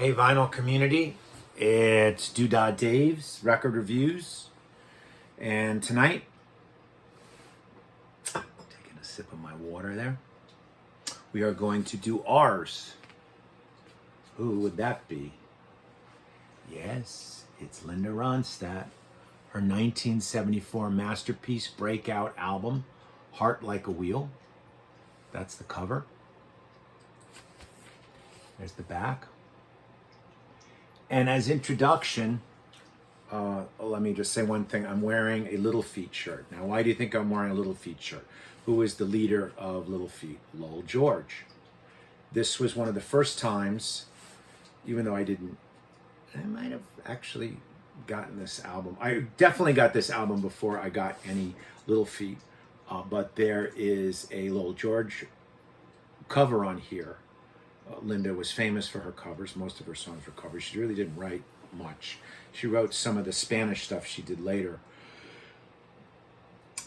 Hey, vinyl community, it's Doodah Dave's Record Reviews, and tonight, taking a sip of my water there, we are going to do ours. Who would that be? Yes, it's Linda Ronstadt, her 1974 masterpiece breakout album, Heart Like a Wheel. That's the cover. There's the back. And as introduction, let me just say one thing. I'm wearing a Little Feat shirt. Now, why do you think I'm wearing a Little Feat shirt? Who is the leader of Little Feat? Lowell George. This was one of the first times, even though I might have actually gotten this album. I definitely got this album before I got any Little Feat, but there is a Lowell George cover on here. Linda was famous for her covers. Most of her songs were covers. She really didn't write much. She wrote some of the Spanish stuff she did later.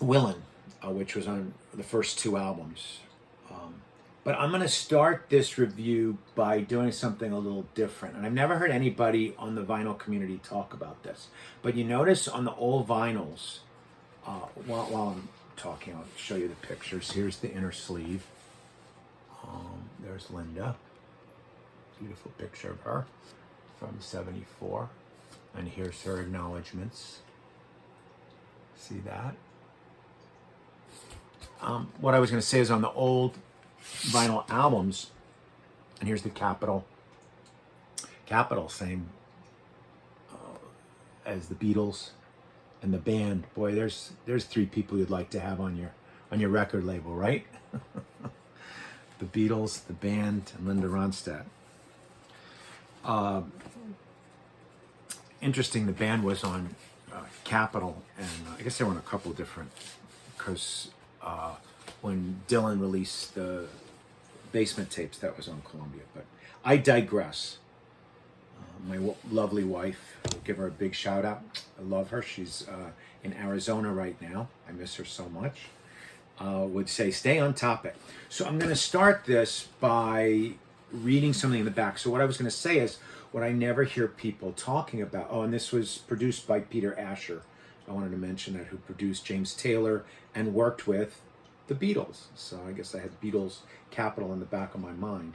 Willin', which was on the first two albums. But I'm going to start this review by doing something a little different. And I've never heard anybody on the vinyl community talk about this. But you notice on the old vinyls, while I'm talking, I'll show you the pictures. Here's the inner sleeve. There's Linda. Beautiful picture of her from '74. And here's her acknowledgments. See that? What I was going to say is on the old vinyl albums, and here's the Capitol, same as the Beatles and the band. Boy, there's three people you'd like to have on your record label, right? The Beatles, the band, and Linda Ronstadt. Interesting, the band was on Capitol, and I guess they were on a couple different, because when Dylan released the Basement tapes, that was on Columbia. But I digress. My lovely wife, I'll give her a big shout out. I love her. She's in Arizona right now. I miss her so much. Would say stay on topic. So I'm going to start this by reading something in the back. So what I was going to say is what I never hear people talking about. Oh, and this was produced by Peter Asher. I wanted to mention that, who produced James Taylor and worked with the Beatles. So I guess I had Beatles Capitol in the back of my mind.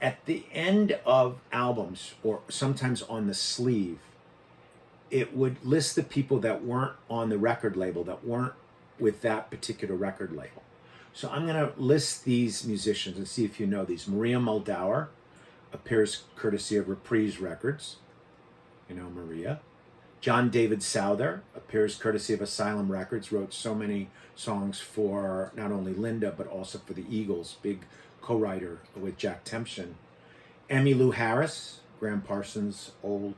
At the end of albums, or sometimes on the sleeve, it would list the people that weren't on the record label, that weren't with that particular record label. So I'm going to list these musicians and see if you know these. Maria Muldaur appears courtesy of Reprise Records. You know Maria. John David Souther appears courtesy of Asylum Records, wrote so many songs for not only Linda, but also for the Eagles, big co-writer with Jack Tempchin. Emmylou Harris, Graham Parsons' old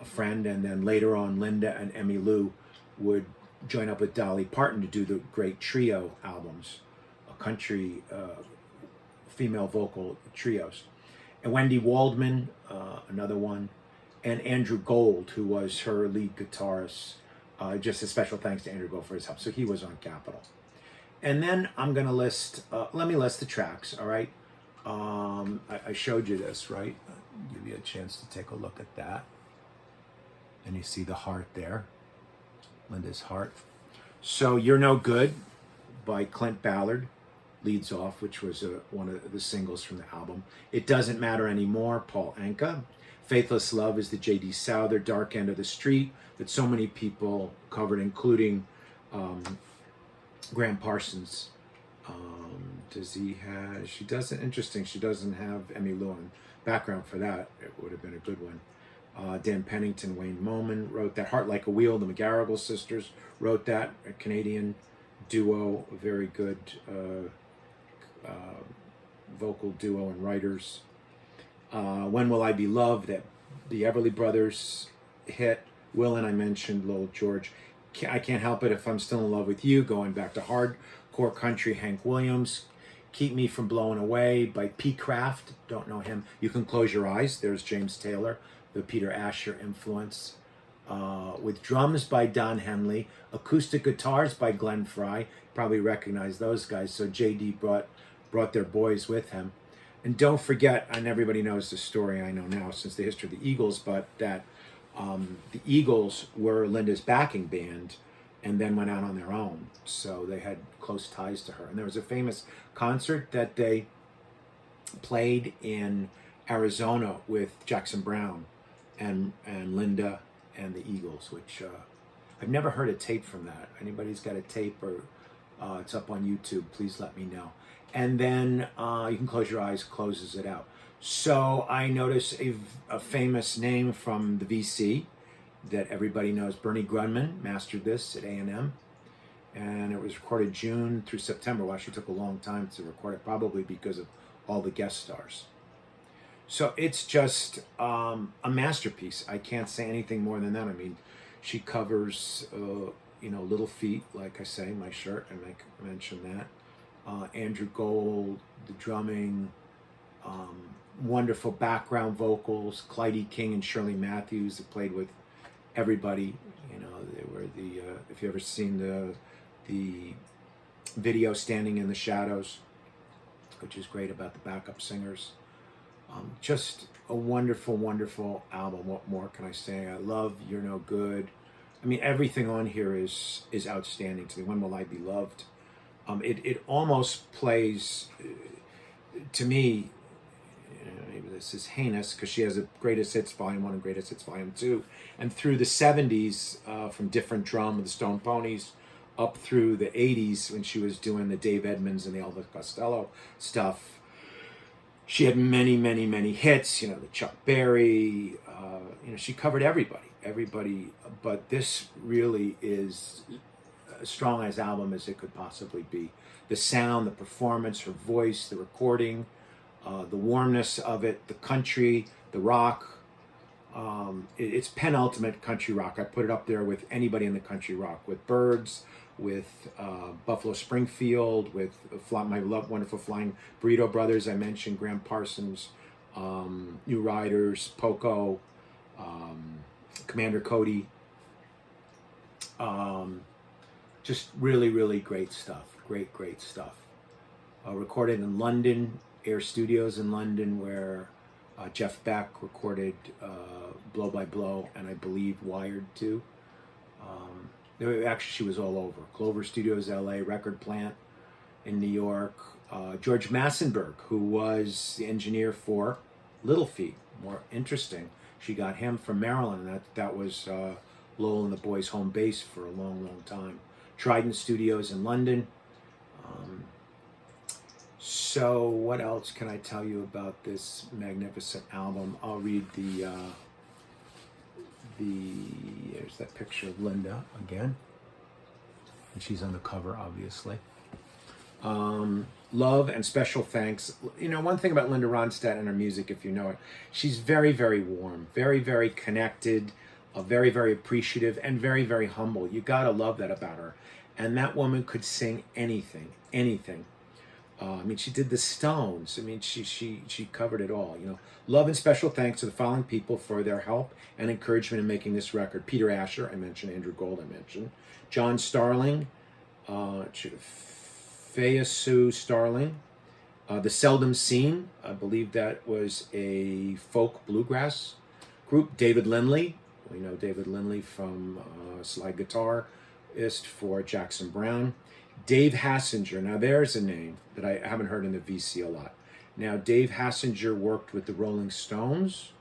friend, and then later on Linda and Emmylou would join up with Dolly Parton to do the great trio albums, country female vocal trios. And Wendy Waldman, another one, and Andrew Gold, who was her lead guitarist. Just a special thanks to Andrew Gold for his help. So he was on Capitol. And then I'm going to list, let me list the tracks, all right? I showed you this, right? I'll give you a chance to take a look at that. And you see the heart there. Linda's Heart. So You're No Good by Clint Ballard leads off, which was one of the singles from the album. It Doesn't Matter Anymore, Paul Anka. Faithless Love is the J.D. Souther Dark End of the Street that so many people covered, including Graham Parsons. She doesn't, interesting, she doesn't have Emmylou in background for that. It would have been a good one. Dan Pennington, Wayne Moman wrote that. Heart Like a Wheel, the McGarrigle sisters wrote that, a Canadian duo, a very good vocal duo and writers. When Will I Be Loved, that the Everly Brothers hit. Willin', I mentioned, Lowell George. I Can't Help It If I'm Still in Love with You, going back to hardcore country, Hank Williams. Keep Me From Blowing Away by P. Craft, don't know him. You Can Close Your Eyes, there's James Taylor, the Peter Asher influence. With drums by Don Henley, acoustic guitars by Glenn Frey. Probably recognize those guys. So JD brought their boys with him. And don't forget, and everybody knows the story, I know now since the history of the Eagles, but that the Eagles were Linda's backing band and then went out on their own. So they had close ties to her. And there was a famous concert that they played in Arizona with Jackson Browne and Linda and the Eagles, which I've never heard a tape from that. Anybody's got a tape or it's up on YouTube, please let me know. And then you can close your eyes, closes it out. So I notice a famous name from the VC that everybody knows. Bernie Grundman mastered this at A&M. And it was recorded June through September. Well, actually took a long time to record it, probably because of all the guest stars. So it's just a masterpiece. I can't say anything more than that. I mean, she covers, Little Feat, like I say, my shirt, and I mentioned that. Andrew Gold, the drumming, wonderful background vocals, Clyde King and Shirley Matthews, that played with everybody. They were if you ever seen the video Standing in the Shadows, which is great about the backup singers. Just a wonderful, wonderful album. What more can I say? I love You're No Good. I mean, everything on here is outstanding to me. When Will I Be Loved? It almost plays, to me, maybe this is heinous, because she has a Greatest Hits Volume 1 and Greatest Hits Volume 2. And through the 70s, from Different Drum with the Stone Ponies, up through the 80s when she was doing the Dave Edmunds and the Elvis Costello stuff, she had many, many, many hits, the Chuck Berry, she covered everybody, but this really is as strong as album as it could possibly be. The sound, the performance, her voice, the recording, the warmness of it, the country, the rock. It's penultimate country rock. I put it up there with anybody in the country rock, with Byrds, with Buffalo Springfield, with my wonderful Flying Burrito Brothers. I mentioned Graham Parsons, New Riders, Poco, Commander Cody. Just really, really great stuff. Great stuff. Recorded in London, Air Studios in London, where Jeff Beck recorded Blow by Blow, and I believe Wired too. Actually, she was all over. Clover Studios, LA, Record Plant in New York. George Massenburg, who was the engineer for Little Feat. More interesting, she got him from Maryland. That was Lowell and the Boys' home base for a long, long time. Trident Studios in London. So what else can I tell you about this magnificent album? I'll read there's that picture of Linda again. And she's on the cover, obviously. Love and special thanks. One thing about Linda Ronstadt and her music, if you know it, she's very, very warm, very, very connected, very, very appreciative, and very, very humble. You gotta love that about her. And that woman could sing anything. She did the Stones. She covered it all. Love and special thanks to the following people for their help and encouragement in making this record. Peter Asher, I mentioned. Andrew Gold, I mentioned. John Starling, Faya Sue Starling, The Seldom Seen. I believe that was a folk bluegrass group. David Lindley. We know David Lindley from slide guitarist for Jackson Browne. Dave Hassinger. Now there's a name that I haven't heard in the VC a lot. Now Dave Hassinger worked with the Rolling Stones,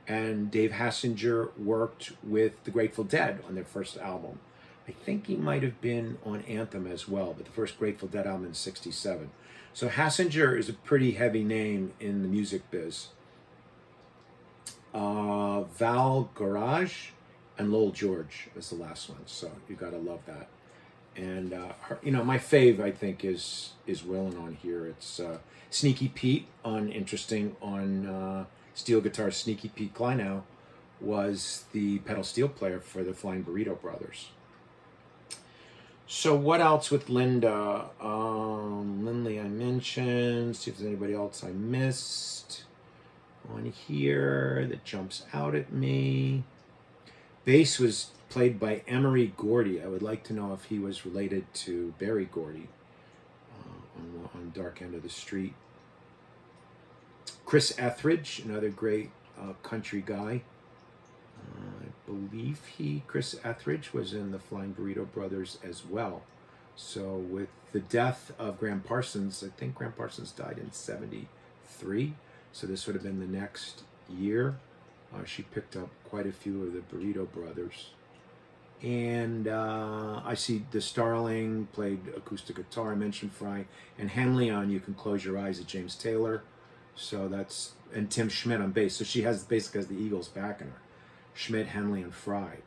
and Dave Hassinger worked with the Grateful Dead on their first album. I think he might have been on Anthem as well, but the first Grateful Dead album in '67. So Hassinger is a pretty heavy name in the music biz. Val Garage and Lowell George is the last one, so you gotta love that. And my fave, I think, is Willin' on here. It's Sneaky Pete on steel guitar. Sneaky Pete Kleinow was the pedal steel player for the Flying Burrito Brothers. So what else with Linda? Lindley I mentioned. See if there's anybody else I missed on here that jumps out at me. Bass was played by Emery Gordy. I would like to know if he was related to Berry Gordy on Dark End of the Street. Chris Etheridge, another great country guy. I believe Chris Etheridge was in the Flying Burrito Brothers as well. So with the death of Graham Parsons, I think Graham Parsons died in 73. So this would have been the next year. She picked up quite a few of the Burrito Brothers. And I see the Starling played acoustic guitar. I mentioned Fry. And Henley on You Can Close Your Eyes at James Taylor. So that's, and Tim Schmidt on bass. So she basically has the Eagles backing her. Schmidt, Henley, and Fry.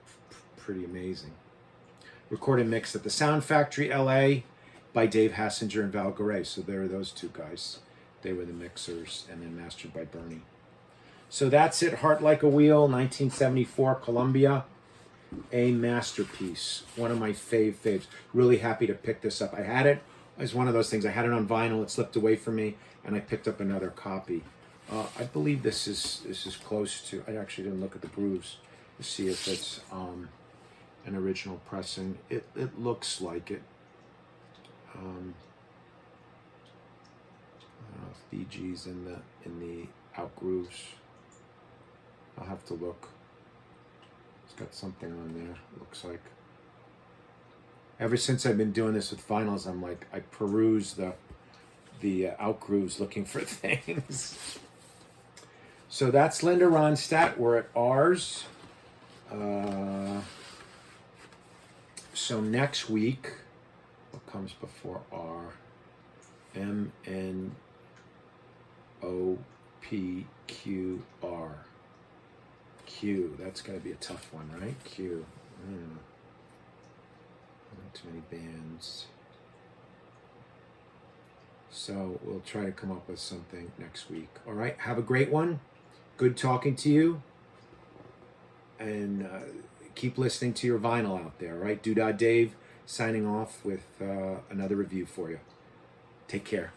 Pretty amazing. Recorded mixed at the Sound Factory, LA by Dave Hassinger and Val Garay. So there are those two guys. They were the mixers, and then mastered by Bernie. So that's it. Heart Like a Wheel, 1974, Columbia. A masterpiece. One of my faves. Really happy to pick this up. I had it as one of those things. I had it on vinyl. It slipped away from me, and I picked up another copy. I believe this is close to. I actually didn't look at the grooves to see if it's an original pressing. It looks like it. I don't know if DG's in the out grooves. I'll have to look. It's got something on there. Looks like. Ever since I've been doing this with vinyls, I'm like I peruse the out grooves looking for things. So that's Linda Ronstadt. We're at R's. So next week, what comes before R? M, N, O, P, Q, R. Q. That's going to be a tough one, right? Q. Not too many bands. So we'll try to come up with something next week. All right. Have a great one. Good talking to you. And keep listening to your vinyl out there, right? Doodah Dave signing off with another review for you. Take care.